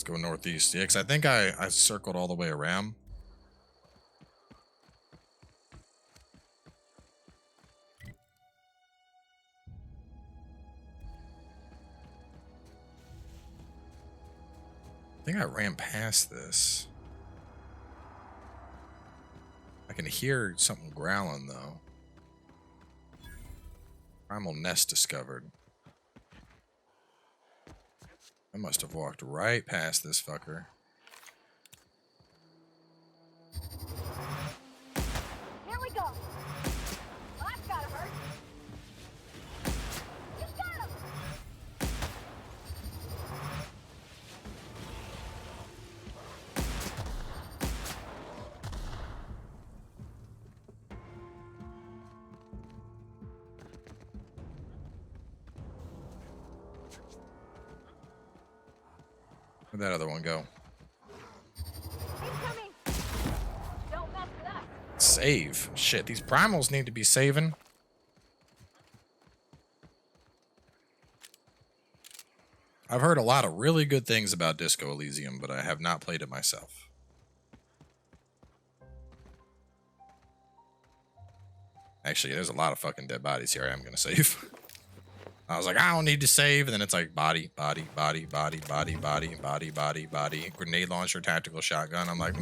Let's go northeast. Yeah, because I think I circled all the way around. I think I ran past this. I can hear something growling, though. Primal nest discovered. I must have walked right past this fucker. Here we go. Well, that's gotta hurt. You got him. Where'd that other one go? Incoming. Don't mess with us. Save. Shit, these primals need to be saving. I've heard a lot of really good things about Disco Elysium, but I have not played it myself. Actually, there's a lot of fucking dead bodies here. I am going to save. I was like, I don't need to save. And then it's like body, body, body, body, body, body, body, body, body. Grenade launcher, tactical shotgun. I'm like,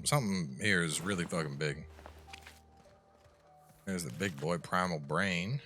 Something here is really fucking big. There's the big boy primal brain.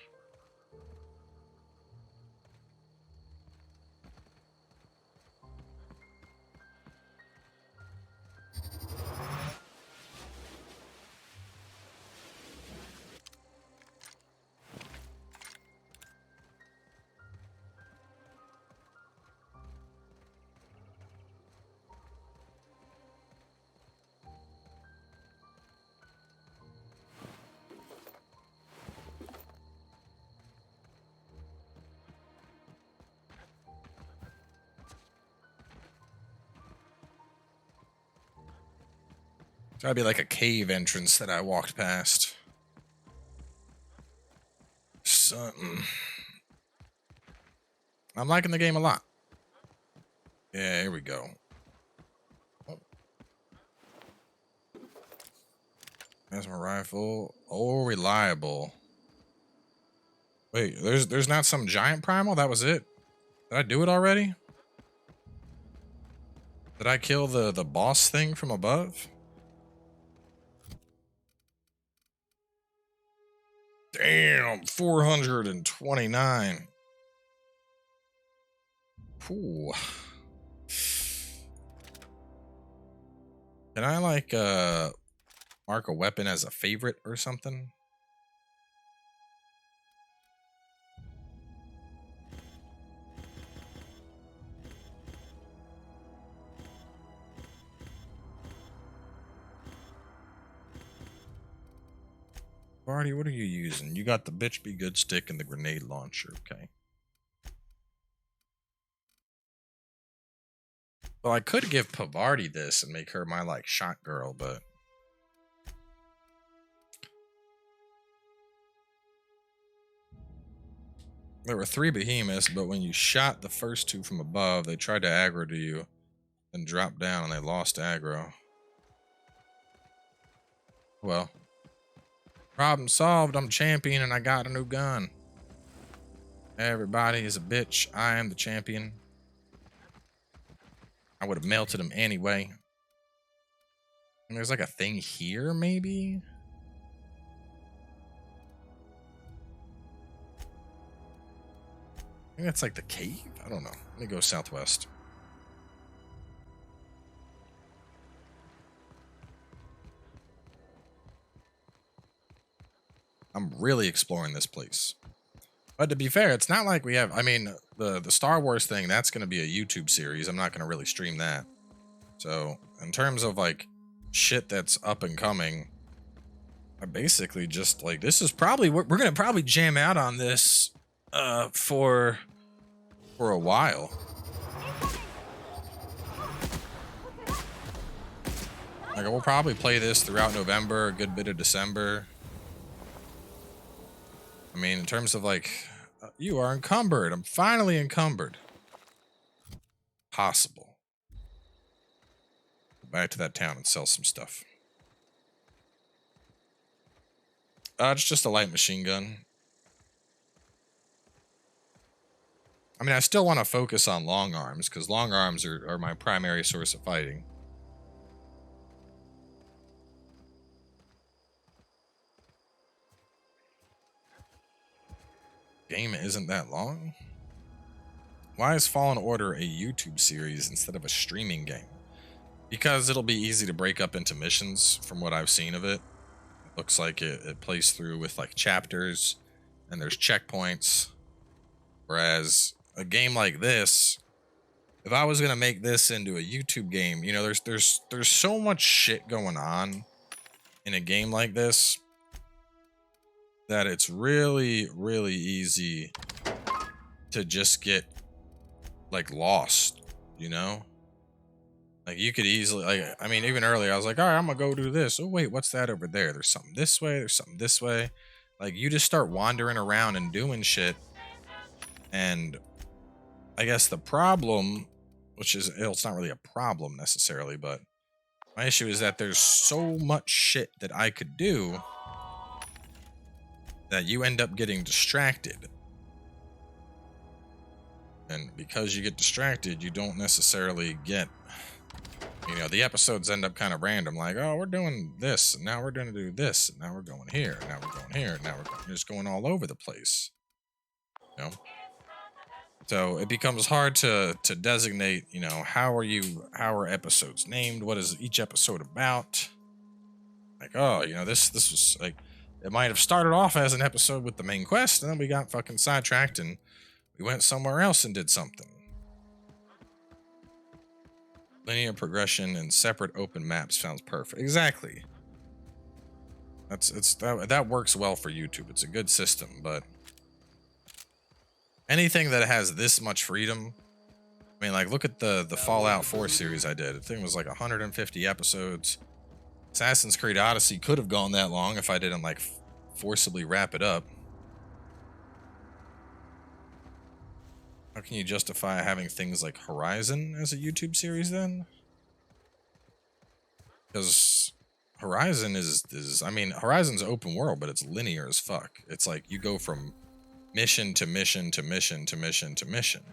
It's gotta be like a cave entrance that I walked past. Something. I'm liking the game a lot. Yeah, here we go. Oh. That's my rifle. Oh, reliable. Wait, there's not some giant primal? That was it? Did I do it already? Did I kill the boss thing from above? Damn, 429. Ooh. Can I like mark a weapon as a favorite or something? Barty, what are you using? You got the bitch be good stick and the grenade launcher, okay. Well, I could give Pavardi this and make her my, like, shot girl, but... There were 3 behemoths, but when you shot the first 2 from above, they tried to aggro to you, then dropped down and they lost aggro. Well... Problem solved, I'm champion and I got a new gun. Everybody is a bitch. I am the champion. I would have melted him anyway. And there's like a thing here, maybe? I think that's like the cave? I don't know. Let me go southwest. I'm really exploring this place. But to be fair, it's not like we have... I mean, the Star Wars thing, that's going to be a YouTube series. I'm not going to really stream that. So, in terms of, like, shit that's up and coming, I basically just, like, this is probably... We're going to probably jam out on this for a while. Like, we'll probably play this throughout November, a good bit of December. I mean, in terms of, like, You are encumbered. I'm finally encumbered. Possible. Go back to that town and sell some stuff. It's just a light machine gun. I mean, I still want to focus on long arms, because long arms are my primary source of fighting. Game isn't that long? Why is Fallen Order a YouTube series instead of a streaming game? Because it'll be easy to break up into missions from what I've seen of it. It looks like it plays through with like chapters and there's checkpoints. Whereas a game like this, if I was gonna make this into a YouTube game, you know, there's so much shit going on in a game like this that it's really, really easy to just get like lost, you know? Like you could easily, like, I mean, even earlier I was like, all right, I'm gonna go do this. Oh wait, what's that over there? There's something this way, there's something this way. Like you just start wandering around and doing shit. And I guess the problem, which is, it's not really a problem necessarily, but my issue is that there's so much shit that I could do that you end up getting distracted. And because you get distracted, you don't necessarily get, you know, the episodes end up kind of random. Like, oh, we're doing this, and now we're going to do this, and now we're going here, and now we're going here, and now we're just going all over the place. You know? So it becomes hard to designate, you know, how are episodes named? What is each episode about? Like, oh, you know, this was like, it might have started off as an episode with the main quest, and then we got fucking sidetracked and we went somewhere else and did something. Linear progression and separate open maps sounds perfect. Exactly. That works well for YouTube. It's a good system, but anything that has this much freedom, I mean, like, look at the Fallout 4 series I did. The thing was like 150 episodes. Assassin's Creed Odyssey could have gone that long if I didn't like forcibly wrap it up. How can you justify having things like Horizon as a YouTube series then? Because Horizon is I mean, Horizon's open world, but it's linear as fuck. It's like you go from mission to mission to mission to mission to mission.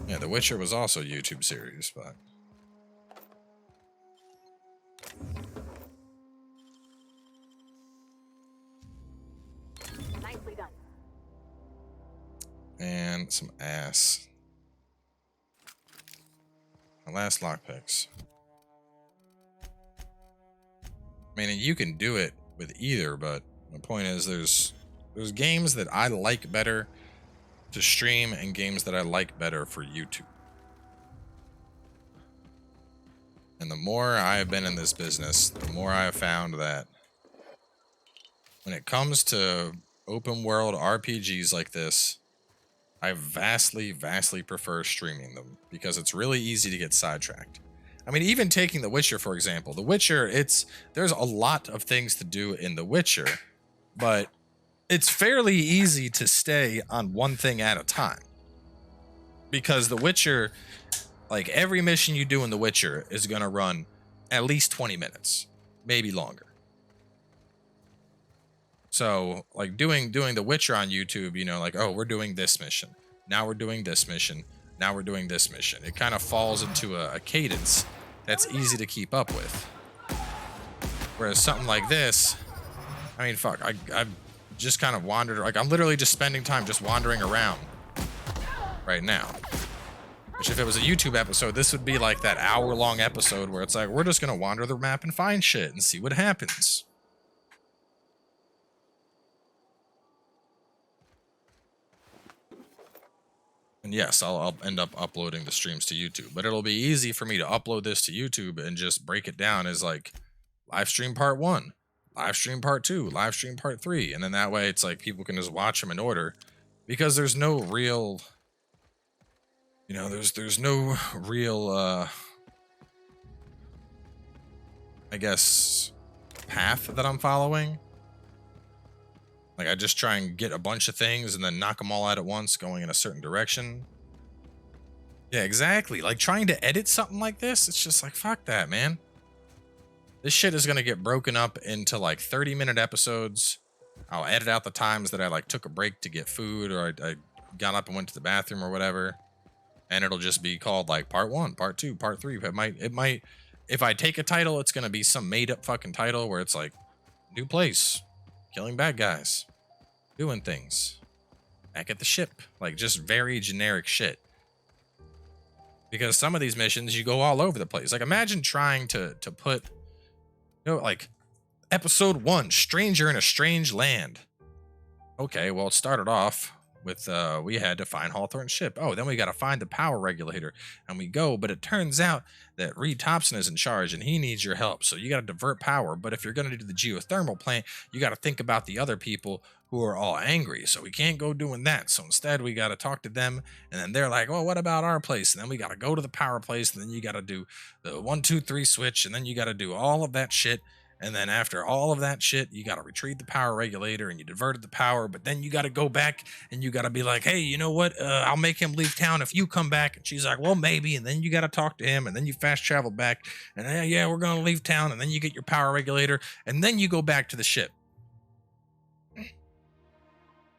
Yeah, The Witcher was also a YouTube series, but Nicely done. and some ass. My last lockpicks. I mean, you can do it with either, but the point is there's games that I like better to stream and games that I like better for YouTube. And the more I have been in this business, the more I have found that when it comes to open world RPGs like this, I vastly, vastly prefer streaming them because it's really easy to get sidetracked. I mean, even taking The Witcher, for example. The Witcher, there's a lot of things to do in The Witcher, but it's fairly easy to stay on one thing at a time. Because The Witcher, like every mission you do in The Witcher is going to run at least 20 minutes, maybe longer. So, like doing The Witcher on YouTube, you know, like, oh, we're doing this mission. Now we're doing this mission. Now we're doing this mission. It kind of falls into a cadence that's easy to keep up with. Whereas something like this, I mean, fuck, I've just kind of wandered, like I'm literally just spending time just wandering around right now. Which if it was a YouTube episode, this would be like that hour-long episode where it's like, we're just gonna wander the map and find shit and see what happens. And yes, I'll end up uploading the streams to YouTube, but it'll be easy for me to upload this to YouTube and just break it down as like live stream part 1, live stream part 2, live stream part 3. And then that way it's like people can just watch them in order because there's no real, you know, there's no real, I I guess, path that I'm following. Like, I just try and get a bunch of things and then knock them all out at once, going in a certain direction. Yeah, exactly. Like, trying to edit something like this, it's just like, fuck that, man. This shit is going to get broken up into, like, 30-minute episodes. I'll edit out the times that I, like, took a break to get food, or I got up and went to the bathroom or whatever. And it'll just be called, like, part 1, part 2, part 3. It might, if I take a title, it's going to be some made-up fucking title where it's like, new place, killing bad guys, doing things, back at the ship. Like, just very generic shit. Because some of these missions, you go all over the place. Like, imagine trying to put, like, episode 1, Stranger in a Strange Land. Okay, well, it started off with, we had to find Hawthorne's ship. Oh, then we got to find the power regulator. And we go, but it turns out that Reed Thompson is in charge and he needs your help. So you got to divert power. But if you're going to do the geothermal plant, you got to think about the other people who are all angry. So we can't go doing that. So instead, we got to talk to them. And then they're like, well, what about our place? And then we got to go to the power place. And then you got to do the 1, 2, 3 switch. And then you got to do all of that shit. And then after all of that shit, you got to retrieve the power regulator and you diverted the power. But then you got to go back and you got to be like, hey, you know what? I'll make him leave town if you come back. And she's like, well, maybe. And then you got to talk to him and then you fast travel back. And yeah, we're going to leave town. And then you get your power regulator and then you go back to the ship.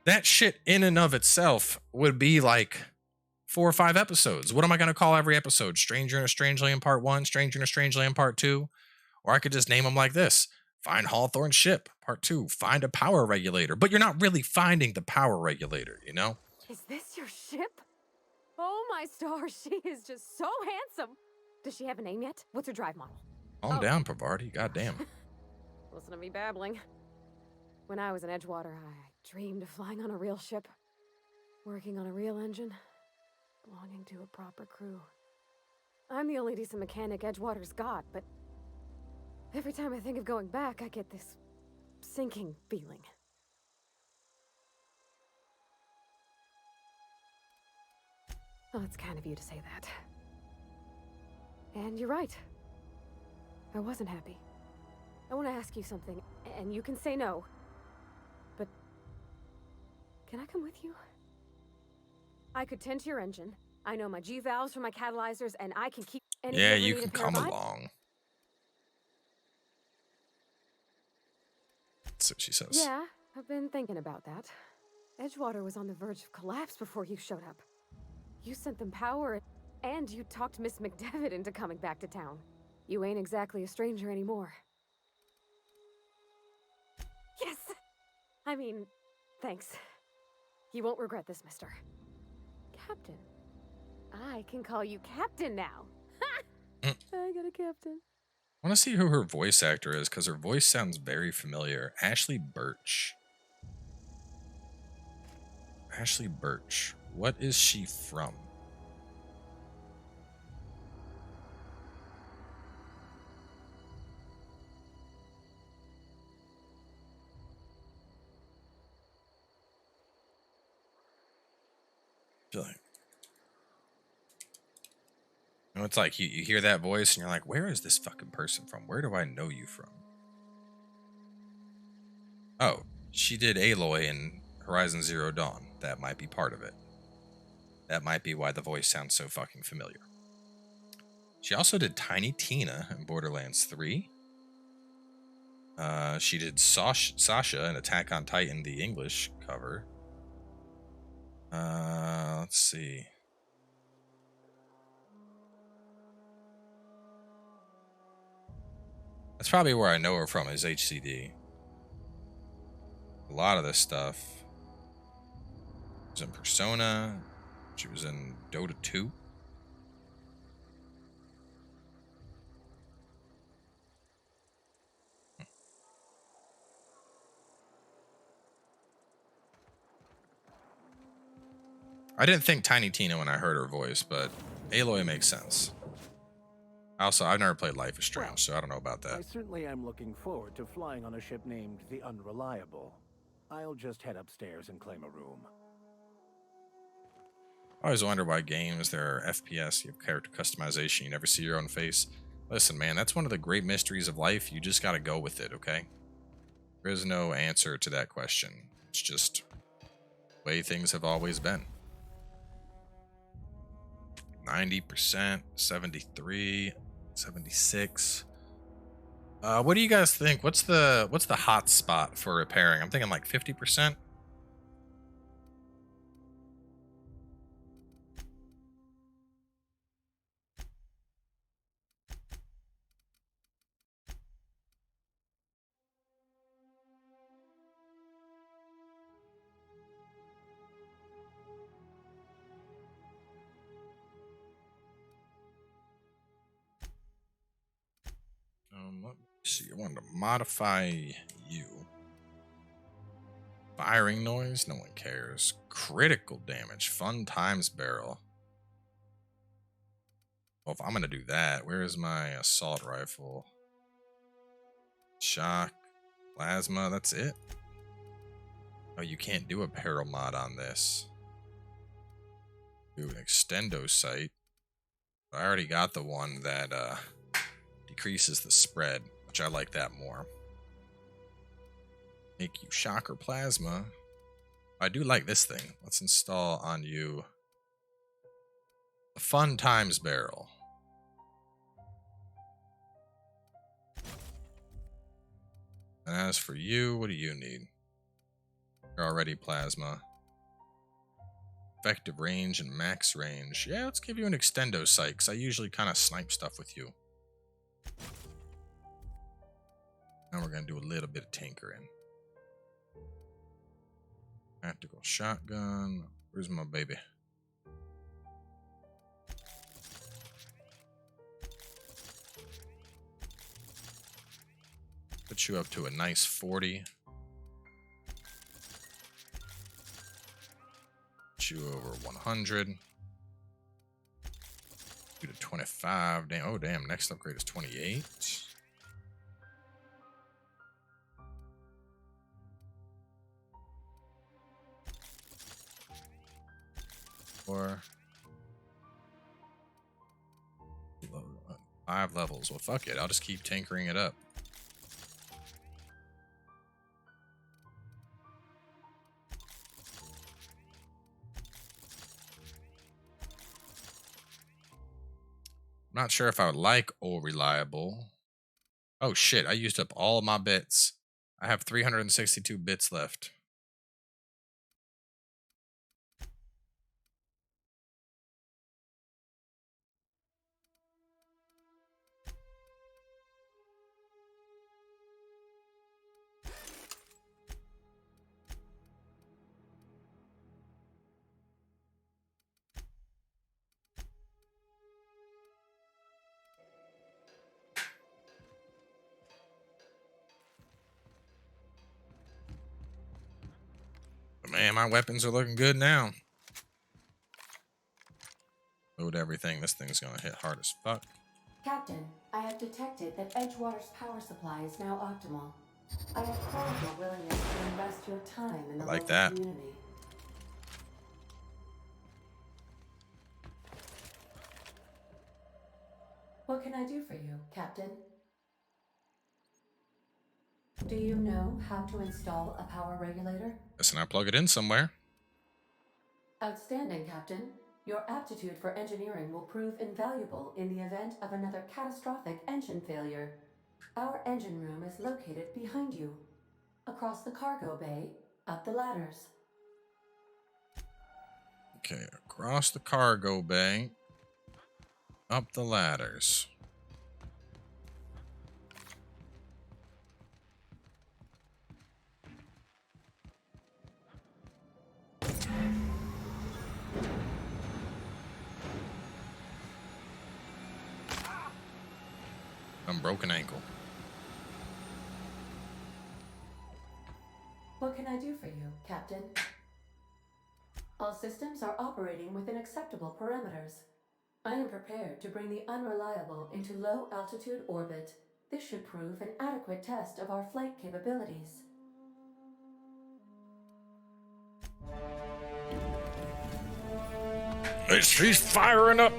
That shit in and of itself would be like 4 or 5 episodes. What am I going to call every episode? Stranger in a Strange Land Part 1, Stranger in a Strange Land Part 2. Or I could just name them like this. Find Hawthorne's ship. Part 2. Find a power regulator. But you're not really finding the power regulator, you know? Is this your ship? Oh my stars, she is just so handsome. Does she have a name yet? What's her drive model? Calm down, Pavardi. Goddamn. Listen to me babbling. When I was in Edgewater, I dreamed of flying on a real ship, working on a real engine, belonging to a proper crew. I'm the only decent mechanic Edgewater's got, but every time I think of going back, I get this sinking feeling. Well, it's kind of you to say that. And you're right. I wasn't happy. I want to ask you something, and you can say no. But can I come with you? I could tend to your engine. I know my G-valves for my catalyzers, and I can keep any. Yeah, you can come along. That's what she says. Yeah, I've been thinking about that. Edgewater was on the verge of collapse before you showed up. You sent them power, and you talked Miss McDevitt into coming back to town. You ain't exactly a stranger anymore. Yes! I mean, thanks. You won't regret this, mister. Captain. I can call you Captain now. Ha! I got a captain. I want to see who her voice actor is, because her voice sounds very familiar. Ashley Birch. Ashley Birch. What is she from? I feel like, you know, it's like you hear that voice and you're like, where is this fucking person from? Where do I know you from? Oh, she did Aloy in Horizon Zero Dawn. That might be part of it. That might be why the voice sounds so fucking familiar. She also did Tiny Tina in Borderlands 3. She did Sasha in Attack on Titan, the English cover. Let's see. That's probably where I know her from, is HCD. A lot of this stuff. She was in Persona. She was in Dota 2. I didn't think Tiny Tina when I heard her voice, but Aloy makes sense. Also, I've never played Life is Strange, so I don't know about that. I certainly am looking forward to flying on a ship named the Unreliable. I'll just head upstairs and claim a room. I always wonder why games, there are FPS, you have character customization, you never see your own face. Listen, man, that's one of the great mysteries of life. You just got to go with it, okay? There is no answer to that question. It's just the way things have always been. 90%, 73, 76. What do you guys think? What's the hot spot for repairing? I'm thinking like 50%. Let me see. I wanted to modify you. Firing noise, no one cares. Critical damage, fun times barrel. Well, if I'm gonna do that, where is my assault rifle? Shock, plasma, that's it. Oh, you can't do a peril mod on this. Do an extendo sight. I already got the one that decreases the spread, which I like that more. Make you shocker plasma. I do like this thing. Let's install on you a fun times barrel. And as for you, what do you need? You're already plasma. Effective range and max range. Yeah, let's give you an extendo sight, because I usually kind of snipe stuff with you. Now we're going to do a little bit of tinkering. Tactical shotgun. Where's my baby? Put you up to a nice 40. Put you over 100. You to 25. Damn. Oh, damn. Next upgrade is 28. Or 5 levels. Well, fuck it. I'll just keep tinkering it up. I'm not sure if I would like all reliable. Oh shit, I used up all of my bits. I have 362 bits left. But man, my weapons are looking good now. Load everything. This thing's gonna hit hard as fuck. Captain, I have detected that Edgewater's power supply is now optimal. I applaud your willingness to invest your time in the I like local that. community. What can I do for you, Captain? Do you know how to install a power regulator? Listen, I plug it in somewhere. Outstanding, Captain. Your aptitude for engineering will prove invaluable in the event of another catastrophic engine failure. Our engine room is located behind you. Across the cargo bay, up the ladders. Okay, across the cargo bay. Up the ladders. Broken ankle. What can I do for you, Captain? All systems are operating within acceptable parameters. I am prepared to bring the unreliable into low-altitude orbit. This should prove an adequate test of our flight capabilities. She's firing up.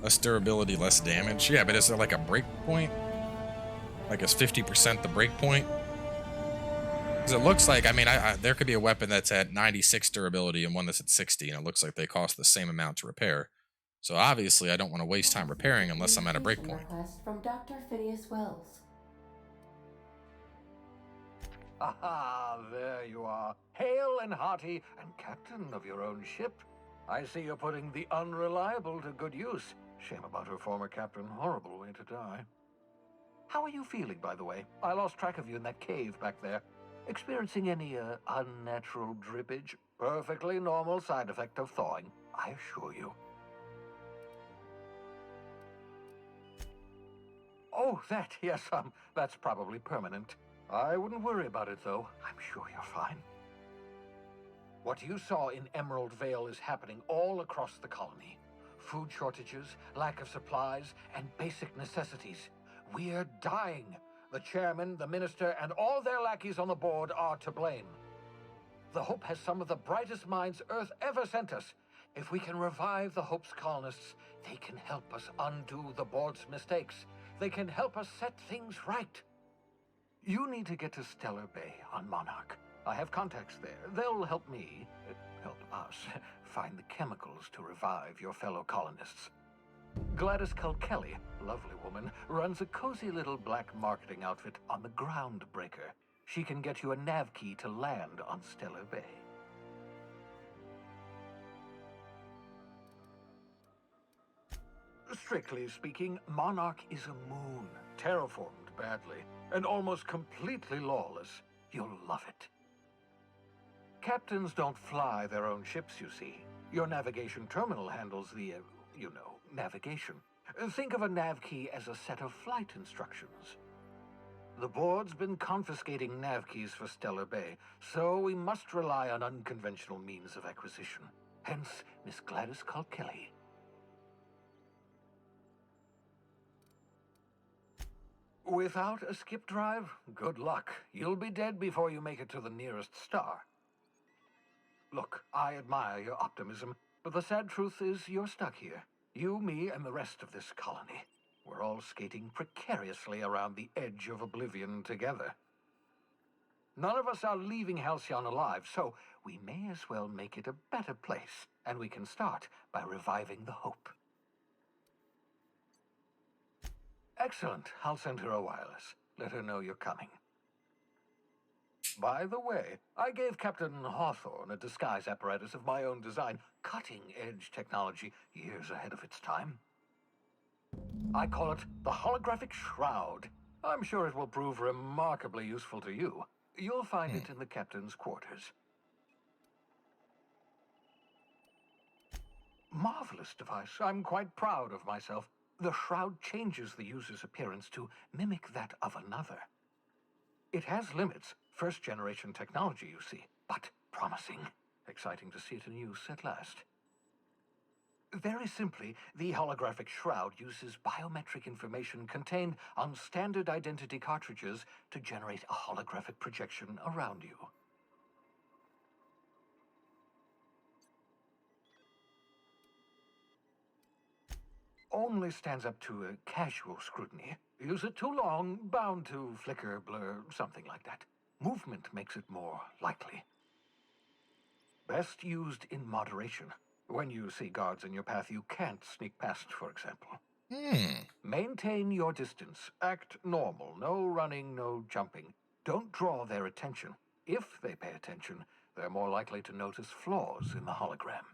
Less durability, less damage. Yeah, but is there like a break point? Like is 50% the break point? Because it looks like, I mean, there could be a weapon that's at 96 durability and one that's at 60, and it looks like they cost the same amount to repair. So obviously, I don't want to waste time repairing unless I'm at a break point. Request from Dr. Phineas Wells. Aha, there you are. Hale and hearty and captain of your own ship. I see you're putting the unreliable to good use. Shame about her former captain. Horrible way to die. How are you feeling, by the way? I lost track of you in that cave back there. Experiencing any, unnatural drippage? Perfectly normal side effect of thawing, I assure you. Oh, that, yes, that's probably permanent. I wouldn't worry about it, though. I'm sure you're fine. What you saw in Emerald Vale is happening all across the colony. Food shortages, lack of supplies, and basic necessities. We're dying. The chairman, the minister, and all their lackeys on the board are to blame. The Hope has some of the brightest minds Earth ever sent us. If we can revive the Hope's colonists, they can help us undo the board's mistakes. They can help us set things right. You need to get to Stellar Bay on Monarch. I have contacts there. They'll help me, help us, find the chemicals to revive your fellow colonists. Gladys Kelly, lovely woman, runs a cozy little black marketing outfit on the Groundbreaker. She can get you a nav key to land on Stellar Bay. Strictly speaking, Monarch is a moon, terraformed badly, and almost completely lawless. You'll love it. Captains don't fly their own ships, you see. Your navigation terminal handles the, navigation. Think of a nav key as a set of flight instructions. The board's been confiscating nav keys for Stellar Bay, so we must rely on unconventional means of acquisition. Hence, Miss Gladys Kelly. Without a skip drive, good luck. You'll be dead before you make it to the nearest star. Look, I admire your optimism, but the sad truth is you're stuck here. You, me, and the rest of this colony. We're all skating precariously around the edge of oblivion together. None of us are leaving Halcyon alive, so we may as well make it a better place, and we can start by reviving the Hope. Excellent. I'll send her a wireless. Let her know you're coming. By the way, I gave Captain Hawthorne a disguise apparatus of my own design, cutting-edge technology, years ahead of its time. I call it the holographic shroud. I'm sure it will prove remarkably useful to you. You'll find it in the captain's quarters. Marvelous device. I'm quite proud of myself. The shroud changes the user's appearance to mimic that of another. It has limits, first-generation technology, you see, but promising. Exciting to see it in use at last. Very simply, the holographic shroud uses biometric information contained on standard identity cartridges to generate a holographic projection around you. Only stands up to a casual scrutiny. Use it too long, bound to flicker, blur, something like that. Movement makes it more likely. Best used in moderation. When you see guards in your path you can't sneak past, for example. Maintain your distance. Act normal. No running, no jumping. Don't draw their attention. If they pay attention, they're more likely to notice flaws in the hologram.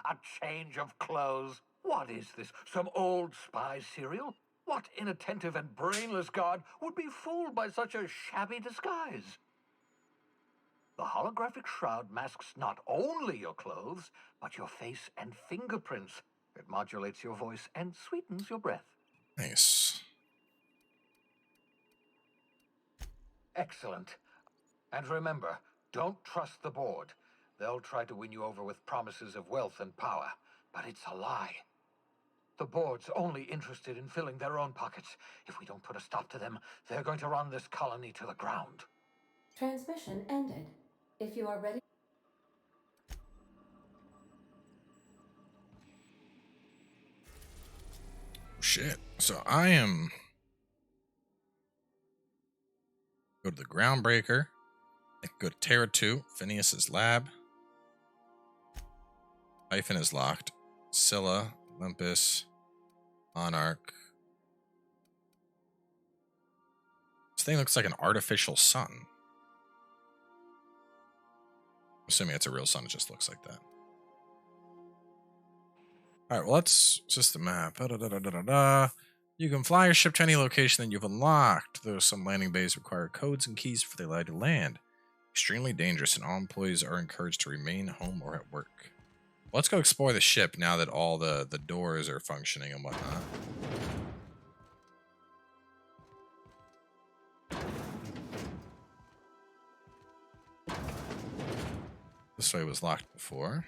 A change of clothes. What is this? Some old spy serial? What inattentive and brainless guard would be fooled by such a shabby disguise? The holographic shroud masks not only your clothes, but your face and fingerprints. It modulates your voice and sweetens your breath. Nice. Excellent. And remember, don't trust the board. They'll try to win you over with promises of wealth and power, but it's a lie. The board's only interested in filling their own pockets. If we don't put a stop to them, they're going to run this colony to the ground. Transmission ended. If you are ready. Shit. So I am. Go to the Groundbreaker. I can go to Terra 2, Phineas's lab. Hyphen is locked. Scylla, Olympus, Monarch. This thing looks like an artificial sun. I'm assuming it's a real sun, it just looks like that. Alright, well, let's just the map. You can fly your ship to any location that you've unlocked, though some landing bays require codes and keys before they allow you to land. Extremely dangerous, and all employees are encouraged to remain home or at work. Let's go explore the ship now that all the doors are functioning and whatnot. This way was locked before.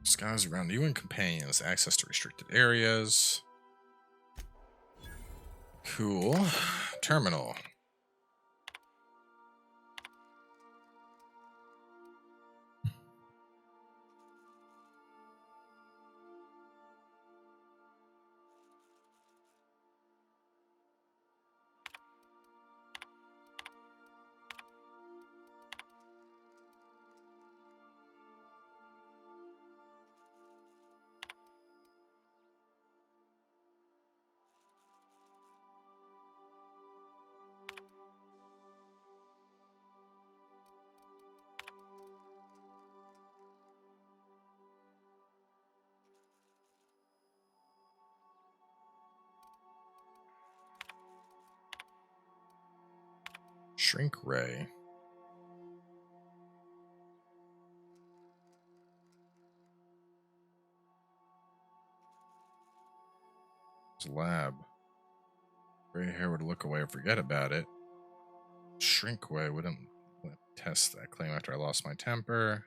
Skies around you and companions. Access to restricted areas. Cool. Terminal. Shrink ray. Lab. Gray hair would look away or forget about it. Shrink ray wouldn't test that claim after I lost my temper.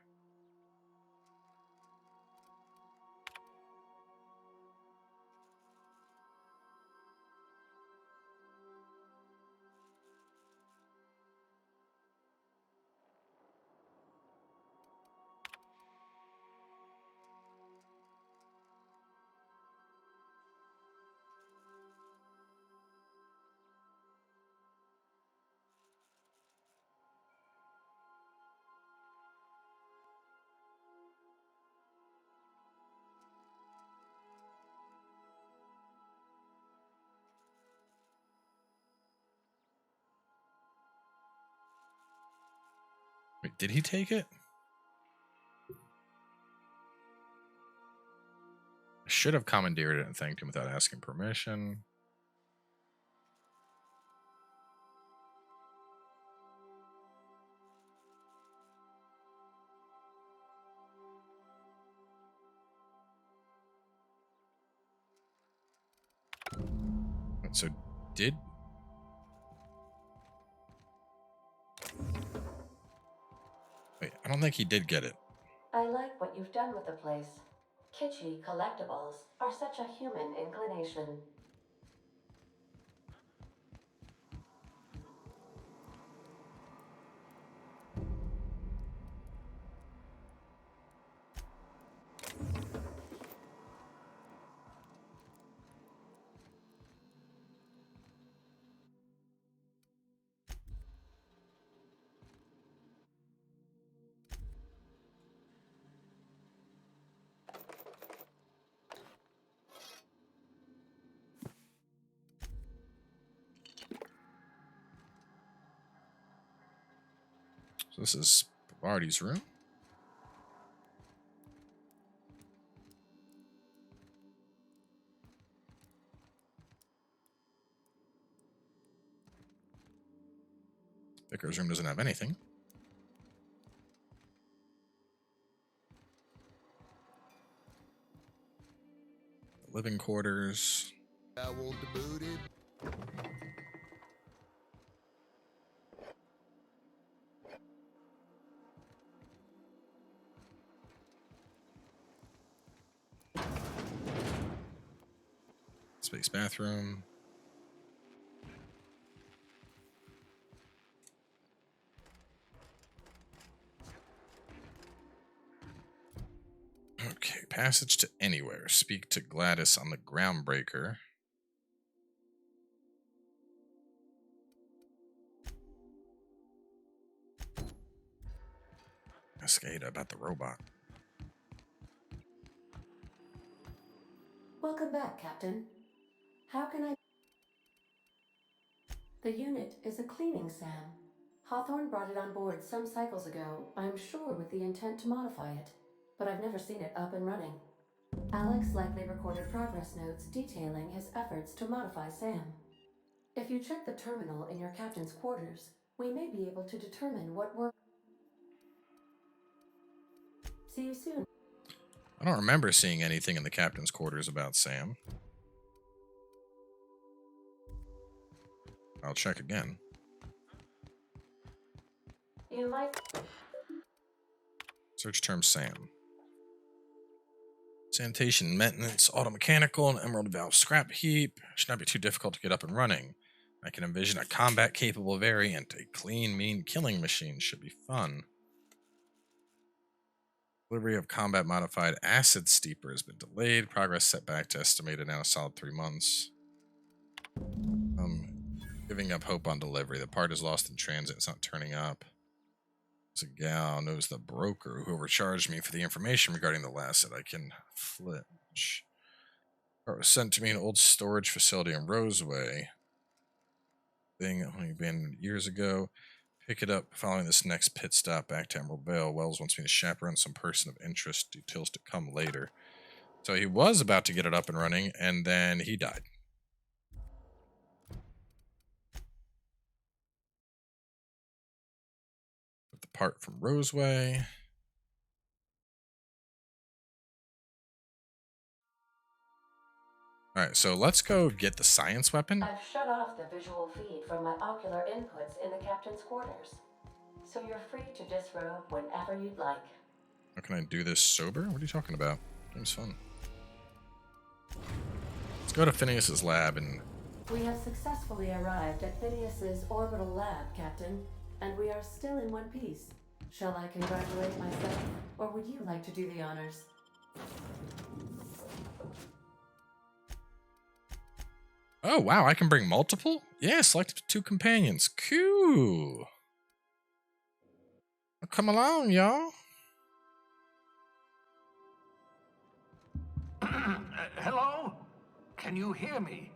Wait, did he take it? I should have commandeered it and thanked him without asking permission. So did... Wait, I don't think he did get it. I like what you've done with the place. Kitschy collectibles are such a human inclination. So this is Bavardi's room. Vicar's room doesn't have anything. The living quarters. I want the booty. Space bathroom. Okay, passage to anywhere. Speak to Gladys on the groundbreaker. Ask Ada about the robot. Welcome back, Captain. How can I... The unit is a cleaning SAM. Hawthorne brought it on board some cycles ago, I'm sure with the intent to modify it, but I've never seen it up and running. Alex likely recorded progress notes detailing his efforts to modify SAM. If you check the terminal in your captain's quarters, we may be able to determine what work. See you soon. I don't remember seeing anything in the captain's quarters about Sam. I'll check again. You might... Search term Sam. Sanitation, maintenance, auto mechanical, and emerald valve scrap heap. Should not be too difficult to get up and running. I can envision a combat-capable variant. A clean, mean killing machine should be fun. Delivery of combat-modified acid steeper has been delayed. Progress set back to estimated now a solid 3 months. Giving up hope on delivery. The part is lost in transit. It's not turning up. This gal knows the broker who overcharged me for the information regarding the last that I can flinch. Part was sent to me in an old storage facility in Roseway. Thing only been years ago. Pick it up following this next pit stop back to Emerald Vale. Wells wants me to chaperone some person of interest. Details to come later. So he was about to get it up and running, and then he died. The part from Roseway. Alright, so let's go get the science weapon. I've shut off the visual feed from my ocular inputs in the captain's quarters, so you're free to disrobe whenever you'd like. How can I do this sober? What are you talking about? Game's fun. Let's go to Phineas's lab and... We have successfully arrived at Phineas's orbital lab, Captain, and we are still in one piece. Shall I congratulate myself, or would you like to do the honors? Oh, wow, I can bring multiple? Yeah, select 2 companions. Cool. Well, come along, y'all. Hello? Can you hear me?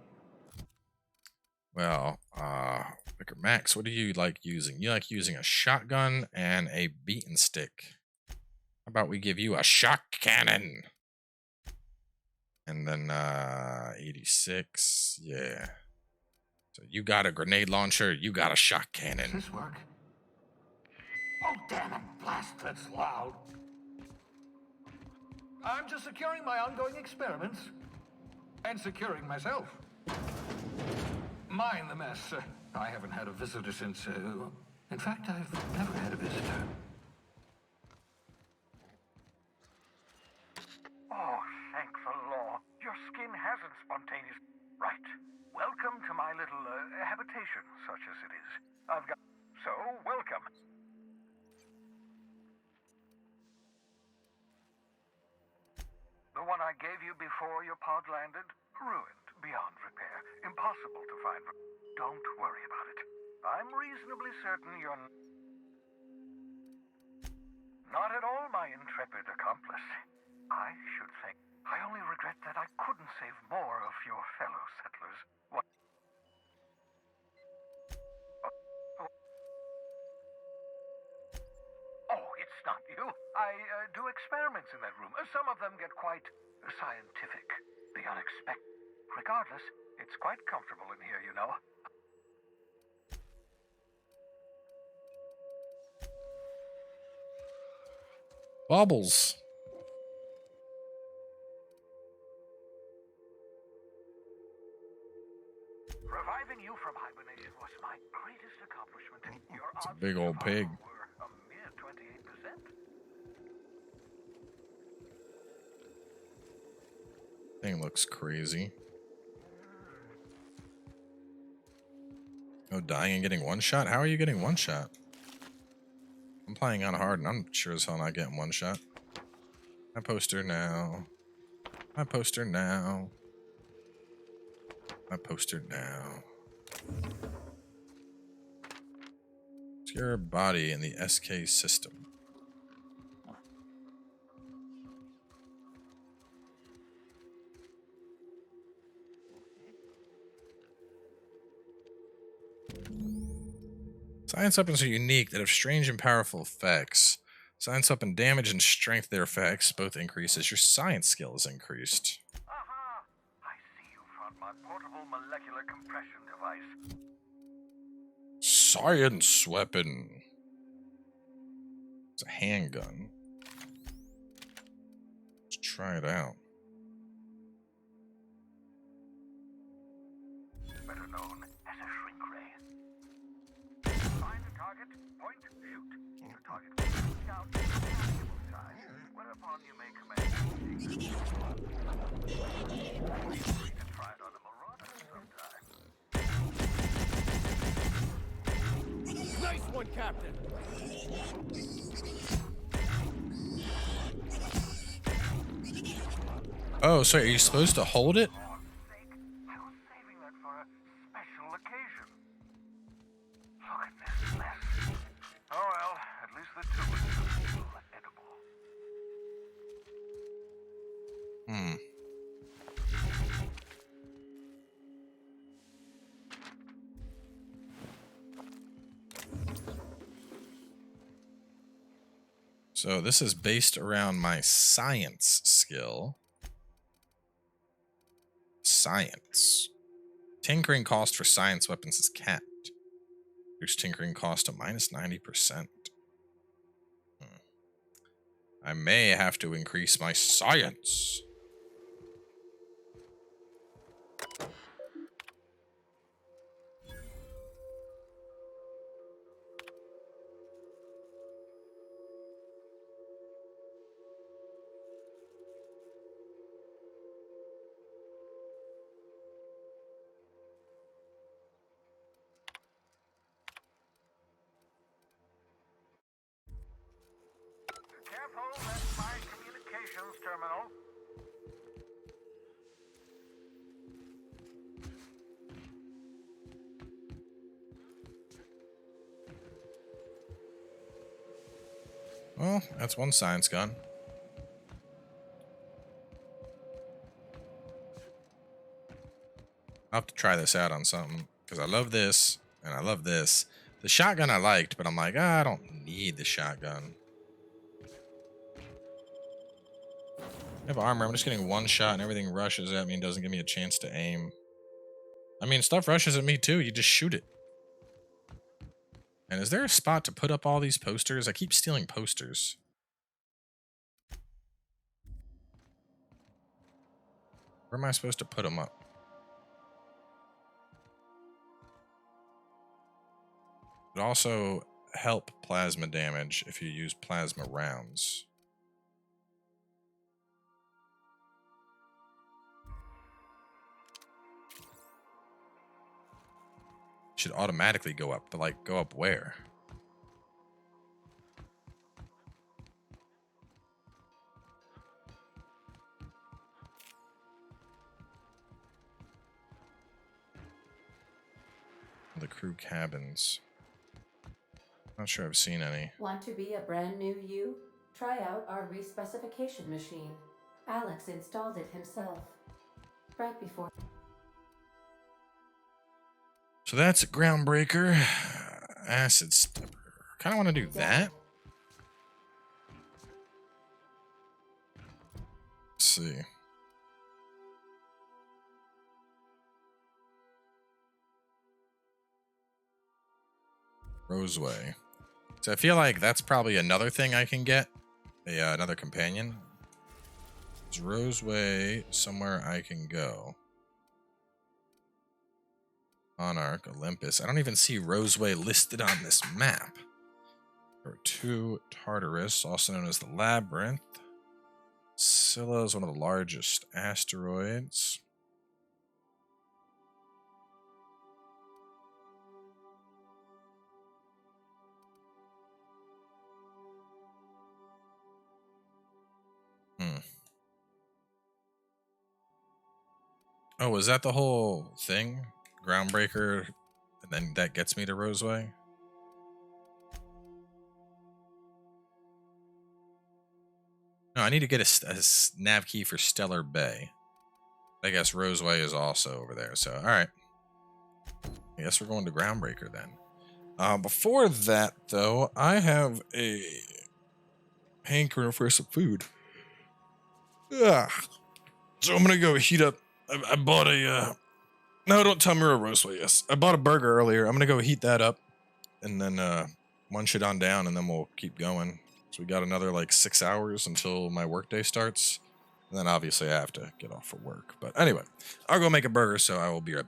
Well, Vicar Max, what do you like using? You like using a shotgun and a beaten stick. How about we give you a shock cannon? And then, 86, yeah. So you got a grenade launcher, you got a shock cannon. Does this work? Oh, damn it, blast, that's loud. I'm just securing my ongoing experiments. And securing myself. Mind the mess. I haven't had a visitor since, in fact, I've never had a visitor. Oh, thank the law. Your skin hasn't spontaneous... Right. Welcome to my little, habitation, such as it is. I've got... So, welcome. The one I gave you before your pod landed? Ruined, beyond repair. Impossible to find... Don't worry about it. I'm reasonably certain you're... Not at all my intrepid accomplice. I should say, I only regret that I couldn't save more of your fellow settlers. What? Oh, it's not you. I do experiments in that room. Some of them get quite scientific. The unexpected. Regardless, it's quite comfortable in here, you know. Bubbles. Reviving you from hibernation was my greatest accomplishment. Your It's a odds big of old pig. survival were a mere 28%. Thing looks crazy. Oh, dying and getting one shot? How are you getting one shot? I'm playing on hard and I'm sure as hell not getting one shot. My poster now. My poster now. My poster now. Obscure body in the SK system. Science weapons are unique that have strange and powerful effects. Science weapon damage and strength of their effects both increase as your science skill is increased. Aha! I see you found my portable molecular compression device. Science weapon. It's a handgun. Let's try it out. Better known as a shrink ray. Find a target, point, shoot. The target will shoot out to a manageable size, whereupon you may command it. You can try it on a marauder sometime. Nice one, Captain! Oh, so are you supposed to hold it? For God's sake, I was saving that for a special occasion. Look at this mess. Oh well, at least the two are still edible. So this is based around my science skill. Science. Tinkering cost for science weapons is capped. Reduce tinkering cost to minus 90%. I may have to increase my science. Careful, that's my communications terminal. Well, that's one science gun. I'll have to try this out on something, because I love this, and I love this. The shotgun I liked, but I'm like, I don't need the shotgun. I have armor, I'm just getting one shot and everything rushes at me and doesn't give me a chance to aim. I mean, stuff rushes at me too, you just shoot it. And is there a spot to put up all these posters? I keep stealing posters. Where am I supposed to put them up? It also help plasma damage if you use plasma rounds. Should automatically go up, but like go up where? The crew cabins. Not sure I've seen any. Want to be a brand new you? Try out our respecification machine. Alex installed it himself. Right before. So that's a groundbreaker. Acid stepper. Kind of want to do that. Let's see. Roseway. So I feel like that's probably another thing I can get. Another companion. Is Roseway somewhere I can go? Monarch, Olympus. I don't even see Roseway listed on this map. There are two Tartarus, also known as the Labyrinth. Scylla is one of the largest asteroids. Hmm. Oh, was that the whole thing? Groundbreaker, and then that gets me to Roseway? No, I need to get a nav key for Stellar Bay. I guess Roseway is also over there, so alright. I guess we're going to Groundbreaker then. Before that, though, I have a hankering for some food. Ugh. So I'm gonna go heat up. I bought a. No, don't tell me we're a Roseway. Yes, I bought a burger earlier. I'm gonna go heat that up, and then munch it on down, and then we'll keep going. So we got another like 6 hours until my workday starts, and then obviously I have to get off for work. But anyway, I'll go make a burger. So I will be right back.